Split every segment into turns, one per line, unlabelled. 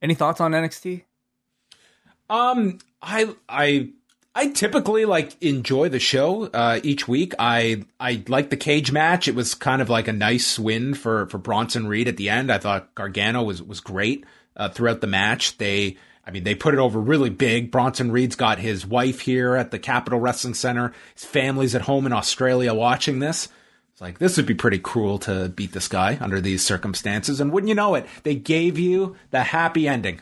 Any thoughts on NXT?
I typically like enjoy the show each week. I like the cage match. It was kind of like a nice win for Bronson Reed at the end. I thought Gargano was great throughout the match. They put it over really big. Bronson Reed's got his wife here at the Capitol Wrestling Center. His family's at home in Australia watching this. It's like, this would be pretty cruel to beat this guy under these circumstances. And wouldn't you know it, they gave you the happy ending.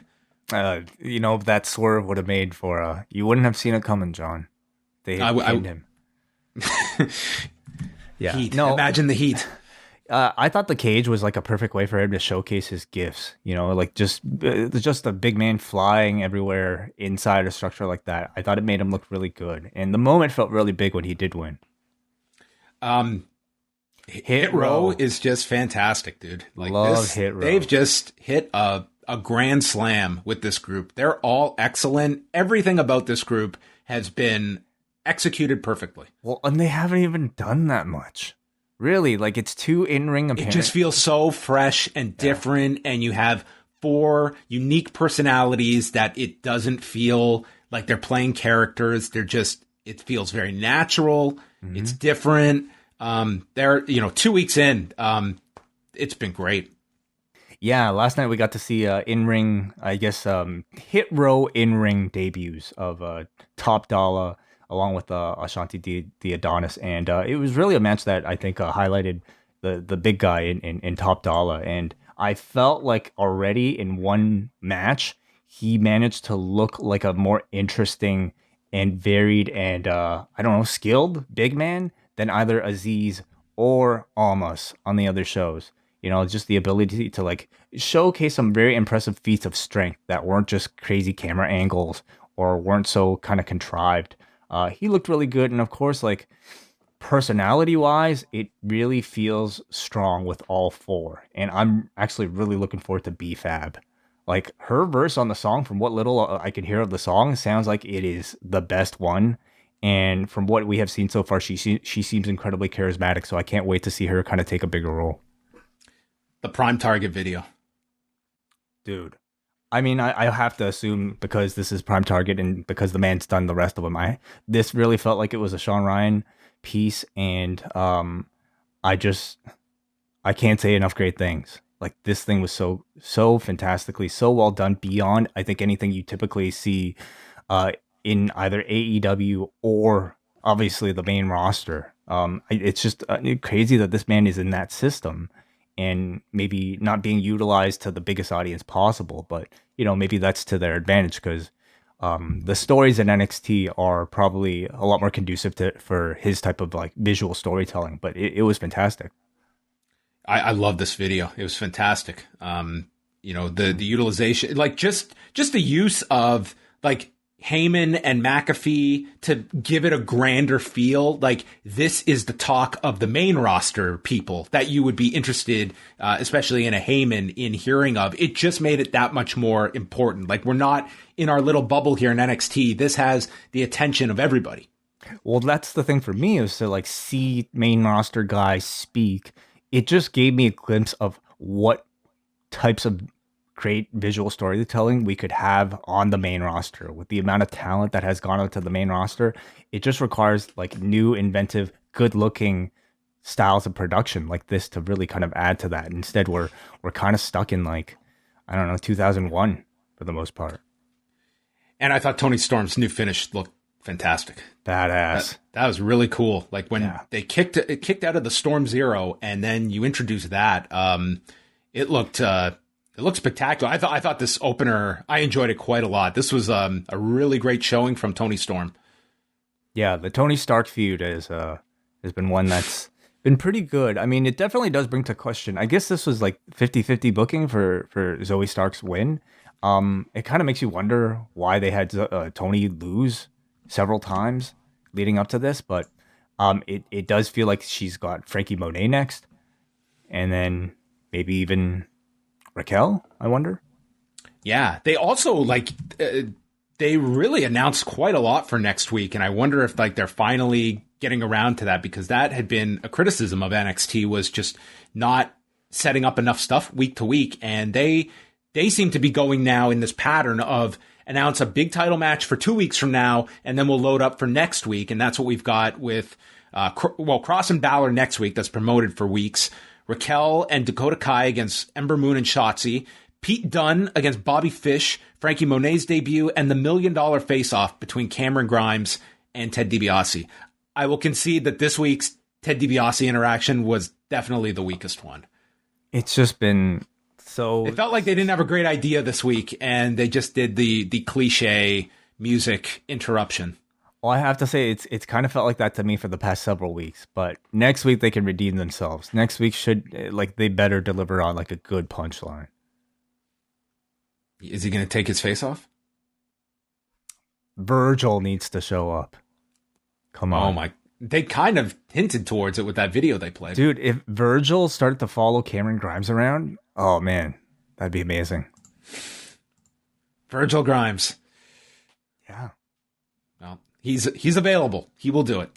That swerve would have made for you wouldn't have seen it coming, John. They pinned him. Yeah,
heat. No, imagine the heat.
I thought the cage was like a perfect way for him to showcase his gifts. Like just a big man flying everywhere inside a structure like that. I thought it made him look really good, and the moment felt really big when he did win.
Hit Row is just fantastic, dude. Like,
love Hit Row.
They've just hit a grand slam with this group. They're all excellent. Everything about this group has been executed perfectly.
Well, and they haven't even done that much. Really, like, it's two in-ring appearances.
It just feels so fresh and different, and you have 4 unique personalities that it doesn't feel like they're playing characters. It feels very natural. Mm-hmm. It's different. They're 2 weeks in. It's been great.
Yeah, last night we got to see in-ring, Hit Row in-ring debuts of Top Dollar along with Ashanti the Adonis, and it was really a match that I think highlighted the big guy in Top Dollar, and I felt like already in one match he managed to look like a more interesting and varied and skilled big man than either Aziz or Almas on the other shows. Just the ability to like showcase some very impressive feats of strength that weren't just crazy camera angles or weren't so kind of contrived. He looked really good. And of course, like personality wise, it really feels strong with all 4. And I'm actually really looking forward to B-Fab. Like her verse on the song, from what little I can hear of the song, sounds like it is the best one. And from what we have seen so far, she seems incredibly charismatic. So I can't wait to see her kind of take a bigger role.
The Prime Target video.
Dude. I mean, I have to assume because this is Prime Target and because the man's done the rest of them, this really felt like it was a Sean Ryan piece, and I can't say enough great things. Like, this thing was so fantastically, so well done, beyond I think anything you typically see in either AEW or obviously the main roster. It's just crazy that this man is in that system and maybe not being utilized to the biggest audience possible, but maybe that's to their advantage because the stories in NXT are probably a lot more conducive for his type of like visual storytelling. But it was fantastic.
I love this video. It was fantastic. The utilization, like just the use of like Heyman and McAfee to give it a grander feel. Like, this is the talk of the main roster people that you would be interested, especially in a Heyman, in hearing of. It just made it that much more important. Like, we're not in our little bubble here in NXT. This has the attention of everybody.
Well, that's the thing for me, is to like see main roster guys speak. It just gave me a glimpse of what types of great visual storytelling we could have on the main roster. With the amount of talent that has gone onto the main roster, it just requires like new, inventive, good-looking styles of production like this to really kind of add to that. Instead, we're kind of stuck in like, I don't know, 2001 for the most part.
And I thought Tony Storm's new finish looked fantastic.
Badass.
That was really cool. Like when they kicked out of the Storm Zero, and then you introduced that. It looked spectacular. I thought this opener, I enjoyed it quite a lot. This was a really great showing from Tony Storm. Yeah,
the Tony Stark feud has been one that's been pretty good. I mean, it definitely does bring to question. I guess this was like 50-50 booking for Zoe Stark's win. It kind of makes you wonder why they had Tony lose several times leading up to this, but it does feel like she's got Frankie Monet next, and then maybe even Raquel, I wonder.
Yeah, they also they really announced quite a lot for next week, and I wonder if like they're finally getting around to that, because that had been a criticism of NXT, was just not setting up enough stuff week to week, and they they seem to be going now in this pattern of announce a big title match for 2 weeks from now, and then we'll load up for next week. And that's what we've got with, Cross and Balor next week. That's promoted for weeks. Raquel and Dakota Kai against Ember Moon and Shotzi. Pete Dunne against Bobby Fish, Frankie Monet's debut, and the $1 million face-off between Cameron Grimes and Ted DiBiase. I will concede that this week's Ted DiBiase interaction was definitely the weakest one.
It's just been so...
It felt like they didn't have a great idea this week, and they just did the cliche music interruption.
Well, I have to say, it's kind of felt like that to me for the past several weeks. But next week, they can redeem themselves. Next week they better deliver on like a good punchline.
Is he going to take his face off?
Virgil needs to show up. Come on.
Oh my... They kind of hinted towards it with that video they played.
Dude, if Virgil started to follow Cameron Grimes around, oh man, that'd be amazing.
Virgil Grimes.
Yeah.
Well, he's available. He will do it.